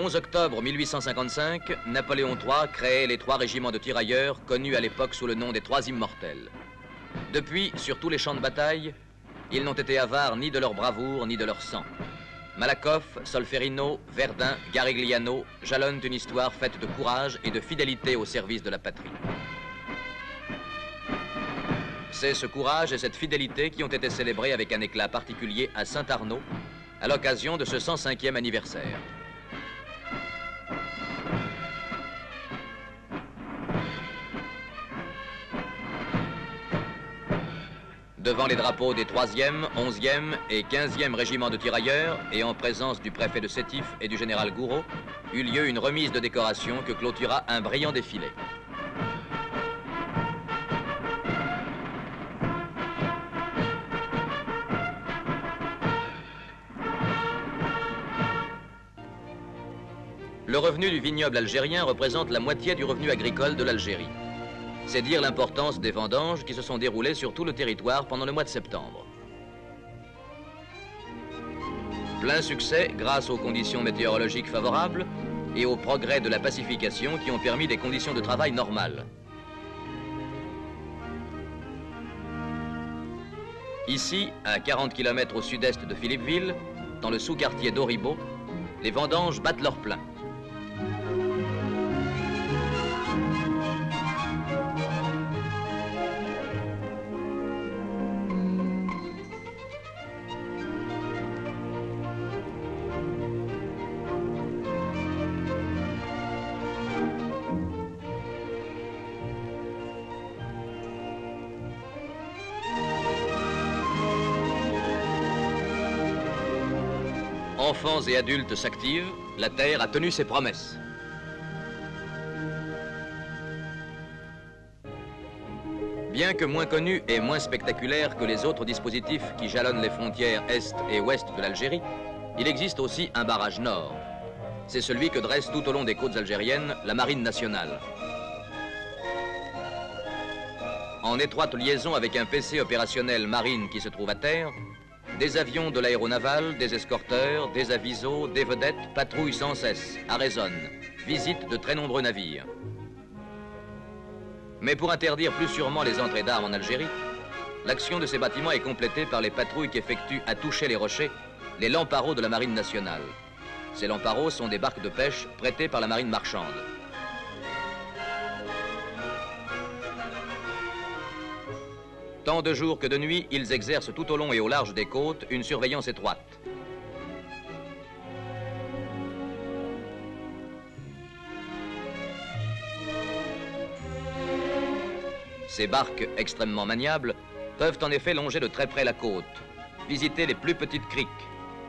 11 octobre 1855, Napoléon III créait les 3 régiments de tirailleurs connus à l'époque sous le nom des 3 immortels. Depuis, sur tous les champs de bataille, ils n'ont été avares ni de leur bravoure ni de leur sang. Malakoff, Solferino, Verdun, Garigliano jalonnent une histoire faite de courage et de fidélité au service de la patrie. C'est ce courage et cette fidélité qui ont été célébrés avec un éclat particulier à Saint-Arnaud à l'occasion de ce 105e anniversaire. Devant les drapeaux des 3e, 11e et 15e régiments de tirailleurs et en présence du préfet de Sétif et du général Gouraud, eut lieu une remise de décoration que clôtura un brillant défilé. Le revenu du vignoble algérien représente la moitié du revenu agricole de l'Algérie. C'est dire l'importance des vendanges qui se sont déroulées sur tout le territoire pendant le mois de septembre. Plein succès grâce aux conditions météorologiques favorables et aux progrès de la pacification qui ont permis des conditions de travail normales. Ici, à 40 km au sud-est de Philippeville, dans le sous-quartier d'Oribo, les vendanges battent leur plein. Enfants et adultes s'activent, la terre a tenu ses promesses. Bien que moins connu et moins spectaculaire que les autres dispositifs qui jalonnent les frontières est et ouest de l'Algérie, il existe aussi un barrage nord. C'est celui que dresse tout au long des côtes algériennes la Marine nationale. En étroite liaison avec un PC opérationnel marine qui se trouve à terre, des avions de l'aéronavale, des escorteurs, des avisos, des vedettes patrouillent sans cesse, arraisonnent, visitent de très nombreux navires. Mais pour interdire plus sûrement les entrées d'armes en Algérie, l'action de ces bâtiments est complétée par les patrouilles qu'effectuent à toucher les rochers les lamparos de la Marine nationale. Ces lamparos sont des barques de pêche prêtées par la marine marchande. Tant de jour que de nuit, ils exercent tout au long et au large des côtes une surveillance étroite. Ces barques extrêmement maniables peuvent en effet longer de très près la côte, visiter les plus petites criques,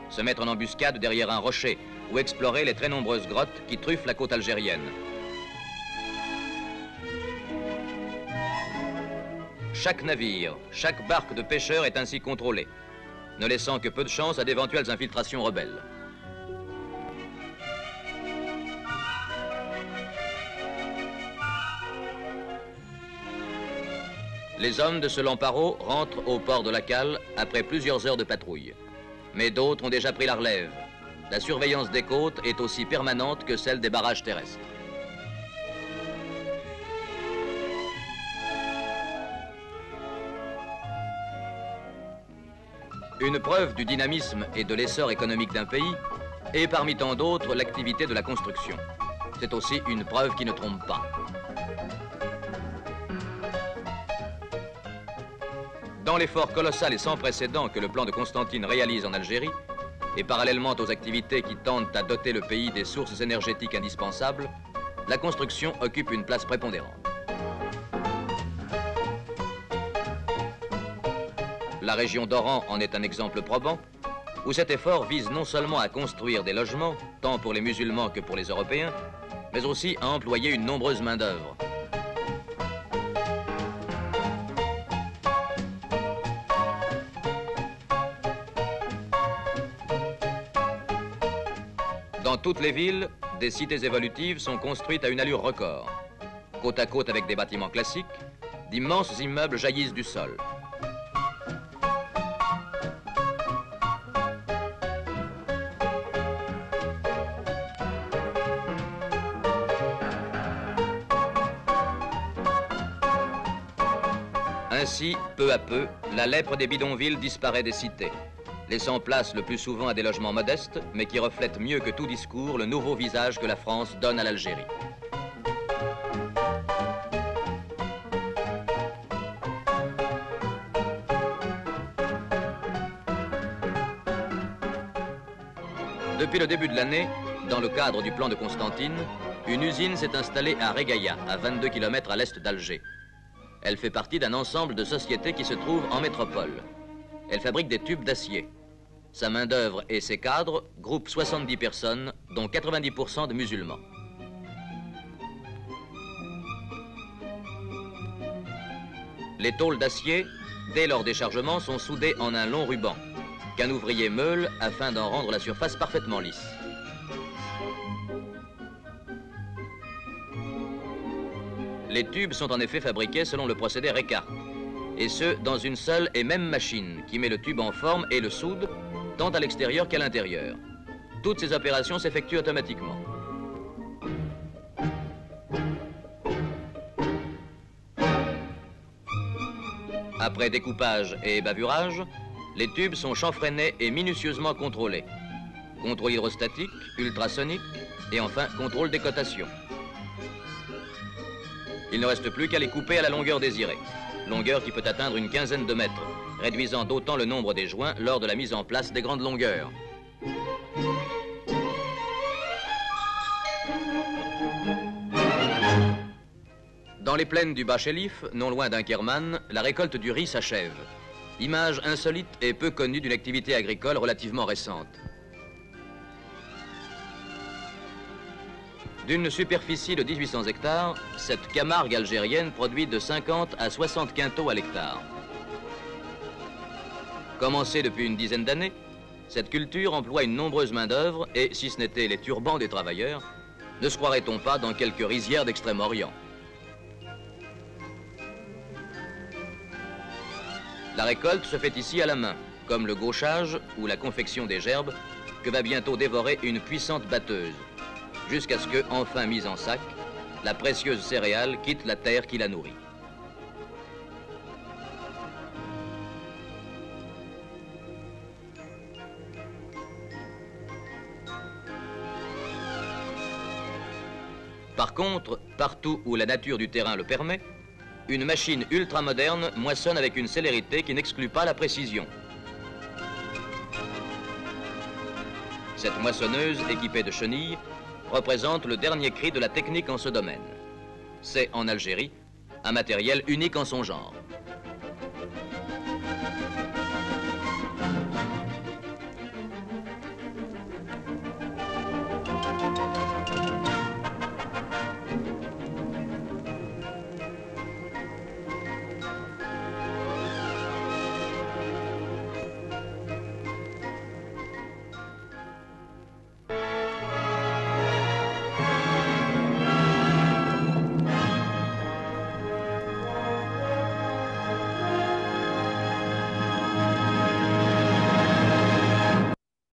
se mettre en embuscade derrière un rocher ou explorer les très nombreuses grottes qui truffent la côte algérienne. Chaque navire, chaque barque de pêcheurs est ainsi contrôlée, ne laissant que peu de chance à d'éventuelles infiltrations rebelles. Les hommes de ce lamparo rentrent au port de la Cale après plusieurs heures de patrouille. Mais d'autres ont déjà pris la relève. La surveillance des côtes est aussi permanente que celle des barrages terrestres. Une preuve du dynamisme et de l'essor économique d'un pays est parmi tant d'autres l'activité de la construction. C'est aussi une preuve qui ne trompe pas. Dans l'effort colossal et sans précédent que le plan de Constantine réalise en Algérie, et parallèlement aux activités qui tendent à doter le pays des sources énergétiques indispensables, la construction occupe une place prépondérante. La région d'Oran en est un exemple probant, où cet effort vise non seulement à construire des logements, tant pour les musulmans que pour les Européens, mais aussi à employer une nombreuse main-d'œuvre. Dans toutes les villes, des cités évolutives sont construites à une allure record. Côte à côte avec des bâtiments classiques, d'immenses immeubles jaillissent du sol. Ainsi, peu à peu, la lèpre des bidonvilles disparaît des cités, laissant place le plus souvent à des logements modestes, mais qui reflètent mieux que tout discours le nouveau visage que la France donne à l'Algérie. Depuis le début de l'année, dans le cadre du plan de Constantine, une usine s'est installée à Régaïa, à 22 km à l'est d'Alger. Elle fait partie d'un ensemble de sociétés qui se trouvent en métropole. Elle fabrique des tubes d'acier. Sa main-d'œuvre et ses cadres groupent 70 personnes, dont 90% de musulmans. Les tôles d'acier, dès leur déchargement, sont soudées en un long ruban qu'un ouvrier meule afin d'en rendre la surface parfaitement lisse. Les tubes sont en effet fabriqués selon le procédé Récart, et ce, dans une seule et même machine qui met le tube en forme et le soude, tant à l'extérieur qu'à l'intérieur. Toutes ces opérations s'effectuent automatiquement. Après découpage et bavurage, les tubes sont chanfreinés et minutieusement contrôlés. Contrôle hydrostatique, ultrasonique et enfin contrôle des cotations. Il ne reste plus qu'à les couper à la longueur désirée, longueur qui peut atteindre une quinzaine de mètres, réduisant d'autant le nombre des joints lors de la mise en place des grandes longueurs. Dans les plaines du Bas-Chélif, non loin d'Inkerman, la récolte du riz s'achève. Image insolite et peu connue d'une activité agricole relativement récente. D'une superficie de 1800 hectares, cette Camargue algérienne produit de 50 à 60 quintaux à l'hectare. Commencée depuis une dizaine d'années, cette culture emploie une nombreuse main-d'œuvre et, si ce n'était les turbans des travailleurs, ne se croirait-on pas dans quelques rizières d'Extrême-Orient. La récolte se fait ici à la main, comme le gauchage ou la confection des gerbes, que va bientôt dévorer une puissante batteuse, jusqu'à ce que, enfin mise en sac, la précieuse céréale quitte la terre qui la nourrit. Par contre, partout où la nature du terrain le permet, une machine ultramoderne moissonne avec une célérité qui n'exclut pas la précision. Cette moissonneuse, équipée de chenilles, représente le dernier cri de la technique en ce domaine. C'est, en Algérie, un matériel unique en son genre.